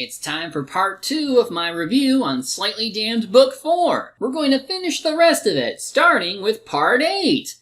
It's time for part 2 of my review on Slightly Damned Book 4. We're going to finish the rest of it, starting with part 8.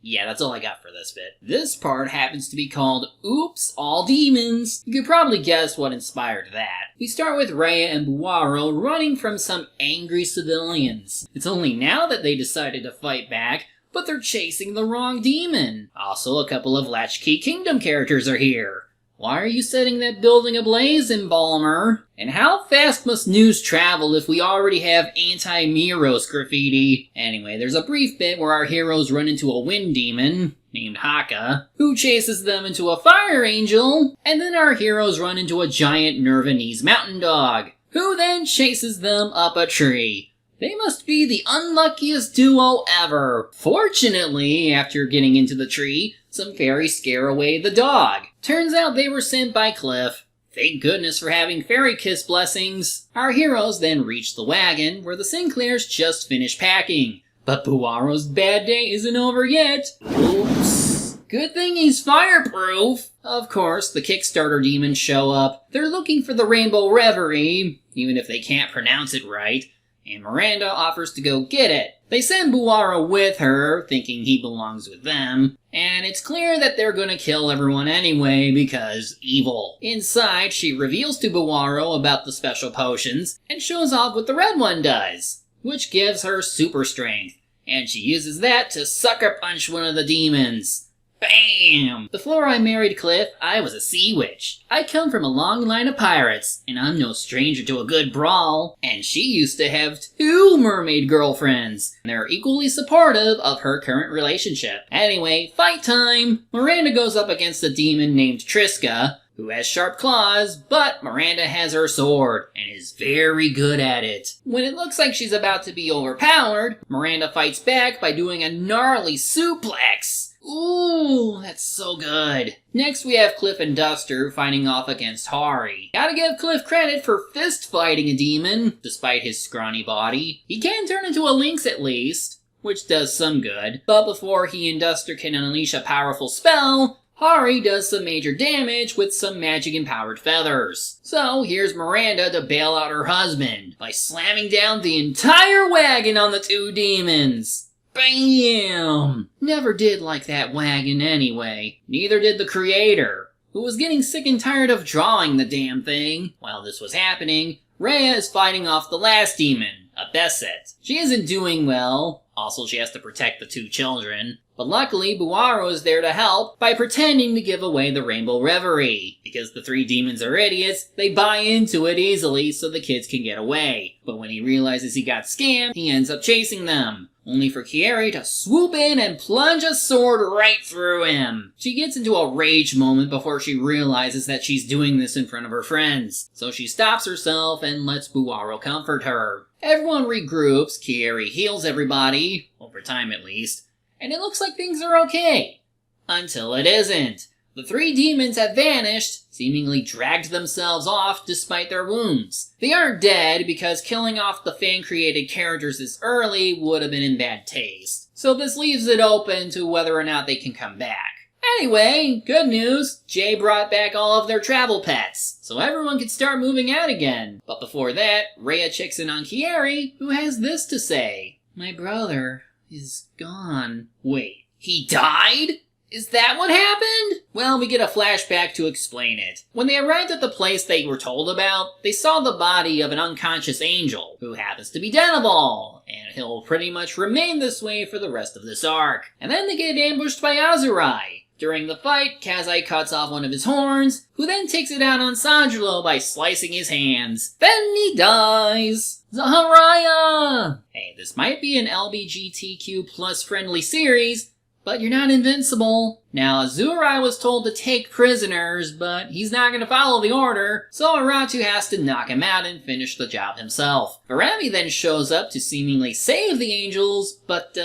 Yeah, that's all I got for this bit. This part happens to be called Oops, All Demons. You could probably guess what inspired that. We start with Rhea and Buaro running from some angry civilians. It's only now that they decided to fight back, but they're chasing the wrong demon. Also, a couple of Latchkey Kingdom characters are here. Why are you setting that building ablaze, Embalmer? And how fast must news travel if we already have anti-Miros graffiti? Anyway, there's a brief bit where our heroes run into a wind demon, named Haka, who chases them into a fire angel, and then our heroes run into a giant Nervanese mountain dog, who then chases them up a tree. They must be the unluckiest duo ever. Fortunately, after getting into the tree, some fairies scare away the dog. Turns out they were sent by Cliff. Thank goodness for having fairy kiss blessings. Our heroes then reach the wagon, where the Sinclairs just finished packing. But Buaro's bad day isn't over yet. Oops. Good thing he's fireproof. Of course, the Kickstarter demons show up. They're looking for the Rainbow Reverie, even if they can't pronounce it right. And Miranda offers to go get it. They send Buaro with her, thinking he belongs with them, and it's clear that they're gonna kill everyone anyway because evil. Inside, she reveals to Buaro about the special potions and shows off what the red one does, which gives her super strength, and she uses that to sucker punch one of the demons. Bam! Before I married Cliff, I was a sea witch. I come from a long line of pirates, and I'm no stranger to a good brawl. And she used to have 2 mermaid girlfriends, and they're equally supportive of her current relationship. Anyway, fight time! Miranda goes up against a demon named Triska, who has sharp claws, but Miranda has her sword, and is very good at it. When it looks like she's about to be overpowered, Miranda fights back by doing a gnarly suplex. Ooh, that's so good. Next we have Cliff and Duster fighting off against Hari. Gotta give Cliff credit for fist fighting a demon, despite his scrawny body. He can turn into a lynx at least, which does some good. But before he and Duster can unleash a powerful spell, Hari does some major damage with some magic-empowered feathers. So here's Miranda to bail out her husband by slamming down the entire wagon on the 2 demons. Bam! Never did like that wagon anyway. Neither did the creator, who was getting sick and tired of drawing the damn thing. While this was happening, Rhea is fighting off the last demon, a Besset. She isn't doing well. Also, she has to protect the 2 children. But luckily, Buaro is there to help by pretending to give away the Rainbow Reverie. Because the 3 demons are idiots, they buy into it easily so the kids can get away. But when he realizes he got scammed, he ends up chasing them. Only for Kieri to swoop in and plunge a sword right through him. She gets into a rage moment before she realizes that she's doing this in front of her friends. So she stops herself and lets Buaro comfort her. Everyone regroups, Kieri heals everybody, over time at least, and it looks like things are okay. Until it isn't. The 3 demons have vanished, seemingly dragged themselves off despite their wounds. They aren't dead because killing off the fan-created characters this early would have been in bad taste. So this leaves it open to whether or not they can come back. Anyway, good news, Jay brought back all of their travel pets, so everyone can start moving out again. But before that, Rhea checks in on Kieri, who has this to say. My brother is gone. Wait, he died? Is that what happened? Well, we get a flashback to explain it. When they arrived at the place they were told about, they saw the body of an unconscious angel, who happens to be Deneball, and he'll pretty much remain this way for the rest of this arc. And then they get ambushed by Azurai. During the fight, Kazai cuts off one of his horns, who then takes it out on Sanjuro by slicing his hands. Then he dies! Zaharaya! Hey, this might be an LBGTQ plus friendly series, but you're not invincible. Now, Azurai was told to take prisoners, but he's not going to follow the order, so Aratu has to knock him out and finish the job himself. Barami then shows up to seemingly save the angels, but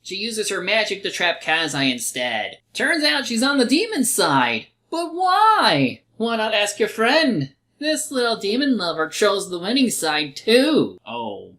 she uses her magic to trap Kazai instead. Turns out she's on the demon's side. But why? Why not ask your friend? This little demon lover chose the winning side too. Oh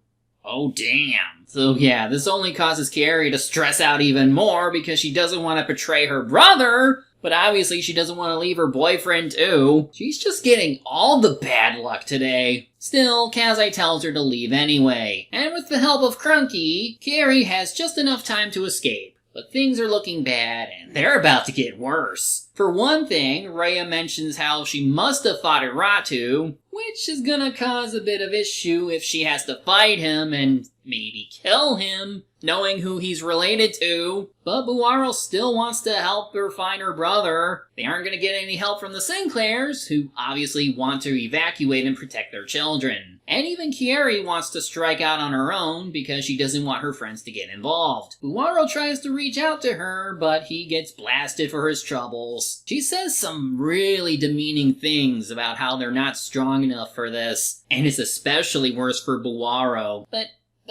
damn. So yeah, this only causes Kieri to stress out even more because she doesn't want to betray her brother, But obviously she doesn't want to leave her boyfriend too. She's just getting all the bad luck today. Still, Kazai tells her to leave anyway. And with the help of Crunky, Kieri has just enough time to escape. But things are looking bad, and they're about to get worse. For one thing, Rhea mentions how she must have fought Iratu, which is gonna cause a bit of issue if she has to fight him and maybe kill him, knowing who he's related to. But Buwaro still wants to help her find her brother. They aren't gonna get any help from the Sinclairs, who obviously want to evacuate and protect their children. And even Kieri wants to strike out on her own because she doesn't want her friends to get involved. Buwaro tries to reach out to her, but he gets blasted for his troubles. She says some really demeaning things about how they're not strong enough for this, and it's especially worse for Buwaro. But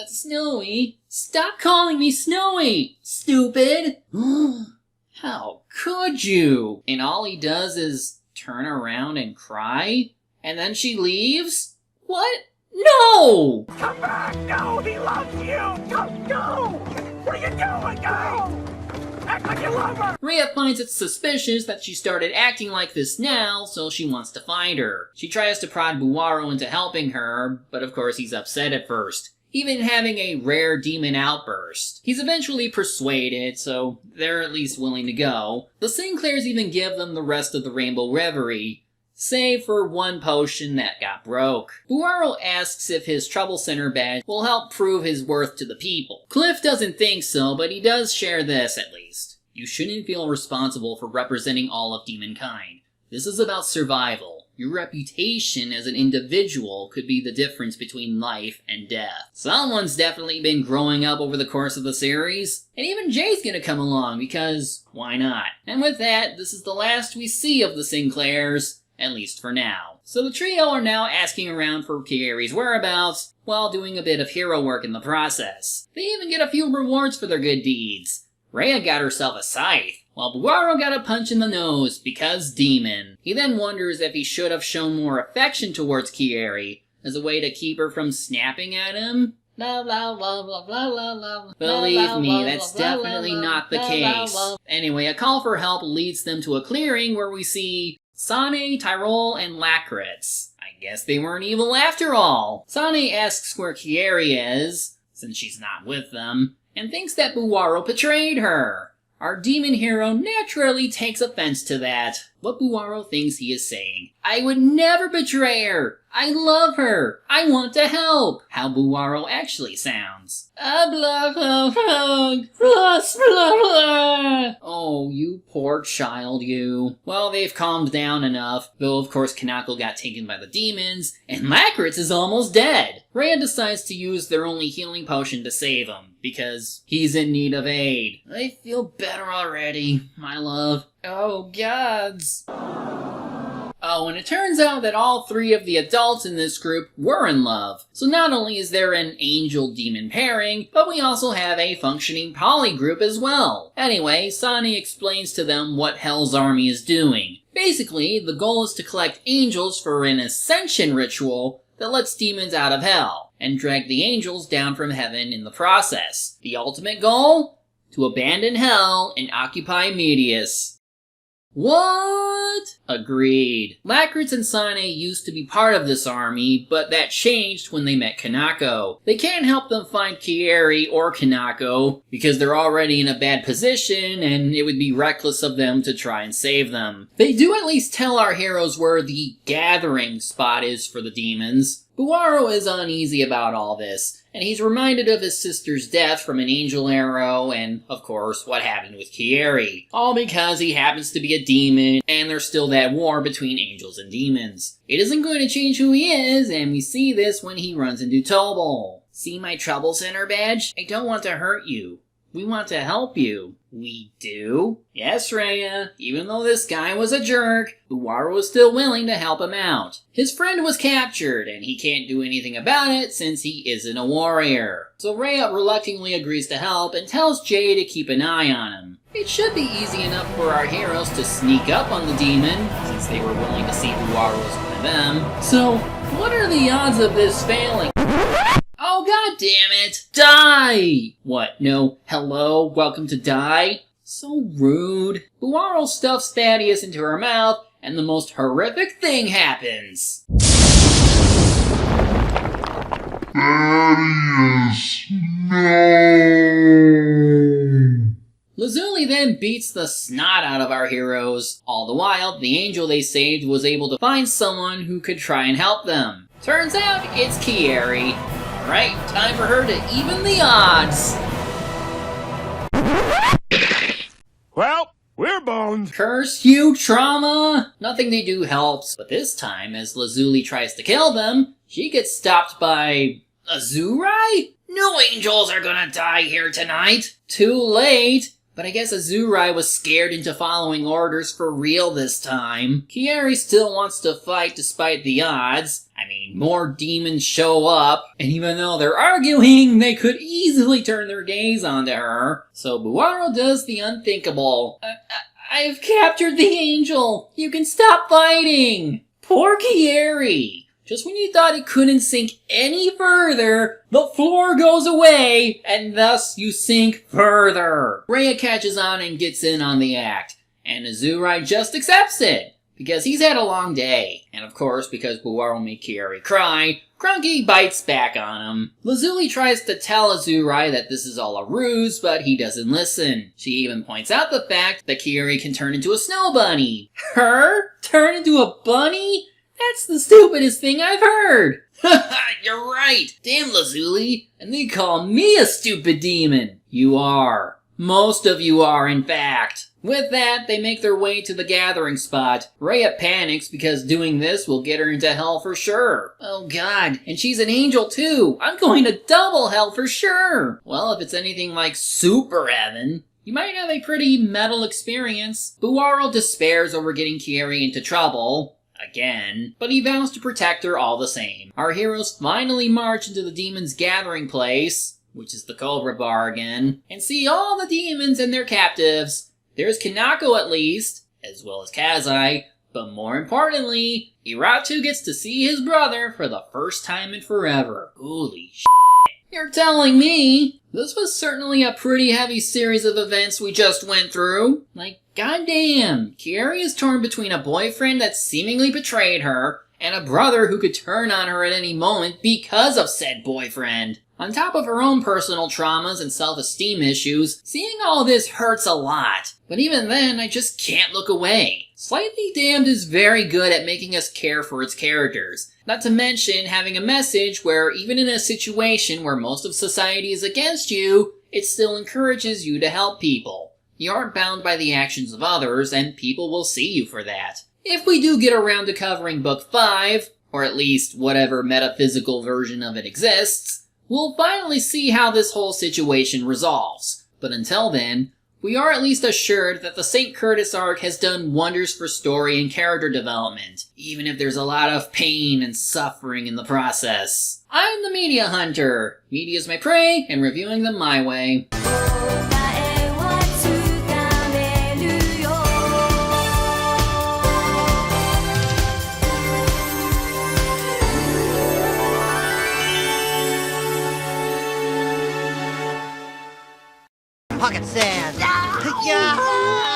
Snowy, stop calling me Snowy, stupid! How could you? And all he does is turn around and cry? And then she leaves? What? No! Come back! No, he loves you! Go! What are you doing? Go! Act like you love her! Rhea finds it suspicious that she started acting like this now, so she wants to find her. She tries to prod Buwaro into helping her, but of course he's upset at first, even having a rare demon outburst. He's eventually persuaded, so they're at least willing to go. The Sinclairs even give them the rest of the Rainbow Reverie, save for one potion that got broke. Buwaro asks if his Trouble Center badge will help prove his worth to the people. Cliff doesn't think so, but he does share this at least. You shouldn't feel responsible for representing all of demonkind. This is about survival. Your reputation as an individual could be the difference between life and death. Someone's definitely been growing up over the course of the series, and even Jay's gonna come along because why not? And with that, this is the last we see of the Sinclairs, at least for now. So the trio are now asking around for Kieri's whereabouts, while doing a bit of hero work in the process. They even get a few rewards for their good deeds. Rhea got herself a scythe, while Buwaro got a punch in the nose, because demon. He then wonders if he should have shown more affection towards Kieri, as a way to keep her from snapping at him. Believe me, that's definitely not the case. Anyway, a call for help leads them to a clearing where we see Sane, Tyrol, and Lakritz. I guess they weren't evil after all. Sane asks where Kieri is, since she's not with them, and thinks that Buwaro betrayed her. Our demon hero naturally takes offense to that. What Buwaro thinks he is saying, I would never betray her! I love her! I want to help! How Buwaro actually sounds. Oh, you poor child, you. Well, they've calmed down enough, though of course Kanako got taken by the demons, and Lakritz is almost dead. Rhea decides to use their only healing potion to save him, because he's in need of aid. I feel better already, my love. Oh, gods. Oh, and it turns out that all three of the adults in this group were in love. So not only is there an angel-demon pairing, but we also have a functioning poly group as well. Anyway, Sani explains to them what Hell's Army is doing. Basically, the goal is to collect angels for an ascension ritual that lets demons out of hell, and drag the angels down from heaven in the process. The ultimate goal? To abandon hell and occupy Medius. What? Agreed. Lakritz and Sane used to be part of this army, but that changed when they met Kanako. They can't help them find Kieri or Kanako, because they're already in a bad position, and it would be reckless of them to try and save them. They do at least tell our heroes where the gathering spot is for the demons. Buwaro is uneasy about all this, and he's reminded of his sister's death from an angel arrow, and, of course, what happened with Kieri. All because he happens to be a demon, and there's still that war between angels and demons. It isn't going to change who he is, and we see this when he runs into Tobal. See my Trouble Center badge? I don't want to hurt you. We want to help you. We do? Yes, Rhea. Even though this guy was a jerk, Buwaro was still willing to help him out. His friend was captured, and he can't do anything about it since he isn't a warrior. So Rhea reluctantly agrees to help and tells Jay to keep an eye on him. It should be easy enough for our heroes to sneak up on the demon, since they were willing to see Buwaro as one of them. So, what are the odds of this failing? Oh, god damn it! Die! What, no, hello, welcome to Die? So rude. Buaro stuffs Thaddeus into her mouth, and the most horrific thing happens. Thaddeus, no! Lazuli then beats the snot out of our heroes. All the while, the angel they saved was able to find someone who could try and help them. Turns out, it's Kieri. Right, time for her to even the odds. Well, we're boned. Curse you, trauma! Nothing they do helps, but this time, as Lazuli tries to kill them, she gets stopped by Azurai? No angels are gonna die here tonight! Too late! But I guess Azurai was scared into following orders for real this time. Kieri still wants to fight despite the odds. I mean, more demons show up, and even though they're arguing, they could easily turn their gaze onto her. So Buaro does the unthinkable. I've captured the angel! You can stop fighting! Poor Kieri! Just when you thought it couldn't sink any further, the floor goes away, and thus you sink further. Rhea catches on and gets in on the act, and Azurai just accepts it, because he's had a long day. And of course, because Buaro made Kieri cry, Crunky bites back on him. Lazuli tries to tell Azurai that this is all a ruse, but he doesn't listen. She even points out the fact that Kieri can turn into a snow bunny. Her? Turn into a bunny? That's the stupidest thing I've heard! Haha, you're right! Damn Lazuli! And they call me a stupid demon! You are. Most of you are, in fact. With that, they make their way to the gathering spot. Rhea panics because doing this will get her into hell for sure. Oh god, and she's an angel too! I'm going to double hell for sure! Well, if it's anything like super heaven, you might have a pretty metal experience. Buaro despairs over getting Kieri into trouble. Again, but he vows to protect her all the same. Our heroes finally march into the demons' gathering place, which is the Cobra Bar again, and see all the demons and their captives. There's Kanako at least, as well as Kazai, but more importantly, Iratu gets to see his brother for the first time in forever. Holy shit. You're telling me? This was certainly a pretty heavy series of events we just went through. Like, goddamn, Kieri is torn between a boyfriend that seemingly betrayed her, and a brother who could turn on her at any moment because of said boyfriend. On top of her own personal traumas and self-esteem issues, seeing all this hurts a lot. But even then, I just can't look away. Slightly Damned is very good at making us care for its characters. Not to mention having a message where even in a situation where most of society is against you, it still encourages you to help people. You aren't bound by the actions of others, and people will see you for that. If we do get around to covering Book 5, or at least whatever metaphysical version of it exists, we'll finally see how this whole situation resolves. But until then, we are at least assured that the St. Curtis arc has done wonders for story and character development, even if there's a lot of pain and suffering in the process. I'm the Media Hunter. Media's my prey, and reviewing them my way. Pocket sand. Yeah.